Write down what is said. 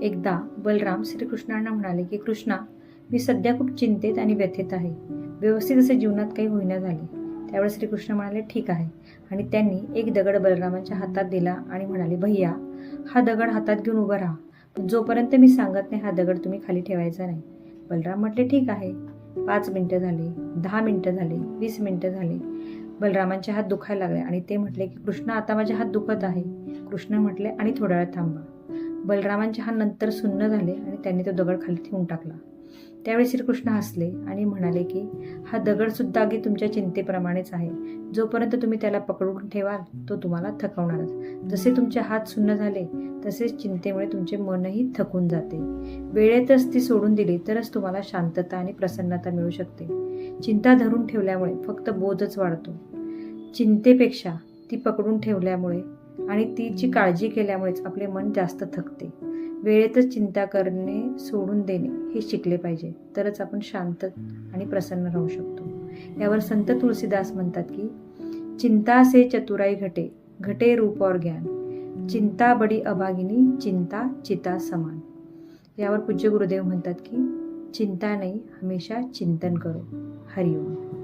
एकदा बलराम श्रीकृष्णांना म्हणाले की कृष्णा, मी सध्या खूप चिंतेत आणि व्यथित आहे. व्यवस्थित असे जीवनात काही होईना झाले. त्यावेळेस श्रीकृष्ण म्हणाले ठीक आहे, आणि त्यांनी एक दगड बलरामांच्या हातात दिला आणि म्हणाले, भैया, हा दगड हातात घेऊन उभं राहा, पण जोपर्यंत मी सांगत नाही हा दगड तुम्ही खाली ठेवायचा नाही. बलराम म्हटले ठीक आहे. 5 मिनिटं झाली, 10 मिनिटं झाली, 20 मिनिटं झाली. बलरामांचे हात दुखायला लागले आणि ते म्हटले की कृष्ण, आता माझे हात दुखत आहे. कृष्ण म्हटले आणि थोडा वेळ थांबा. बलरामांचे हात नंतर सुन्न झाले आणि त्यांनी तो दगड खाली ठेवून टाकला. त्यावेळी श्रीकृष्ण हसले आणि म्हणाले की हा दगड सुद्धा अगदी तुमच्या चिंतेप्रमाणेच आहे. जोपर्यंत तुम्ही त्याला पकडून ठेवाल तो तुम्हाला थकवणारच. जसे तुमचे हात सुन्न झाले तसेच चिंतेमुळे तुमचे मनही थकून जाते. वेळेतच ती सोडून दिली तरच तुम्हाला शांतता आणि प्रसन्नता मिळू शकते. चिंता धरून ठेवल्यामुळे फक्त बोधच वाढतो. चिंतेपेक्षा ती पकडून ठेवल्यामुळे आणि तिची काळजी केल्यामुळेच आपले मन जास्त थकते. वेळेतच चिंता करणे सोडून देणे हे शिकले पाहिजे, तरच आपण शांत आणि प्रसन्न राहू शकतो. यावर संत तुलसीदास म्हणतात की चिंता से चतुराई घटे, घटे रूप और ज्ञान, चिंता बडी अभागिनी, चिंता चिता समान. यावर पूज्य गुरुदेव म्हणतात की चिंता नाही, हमेशा चिंतन करो. हरिओम.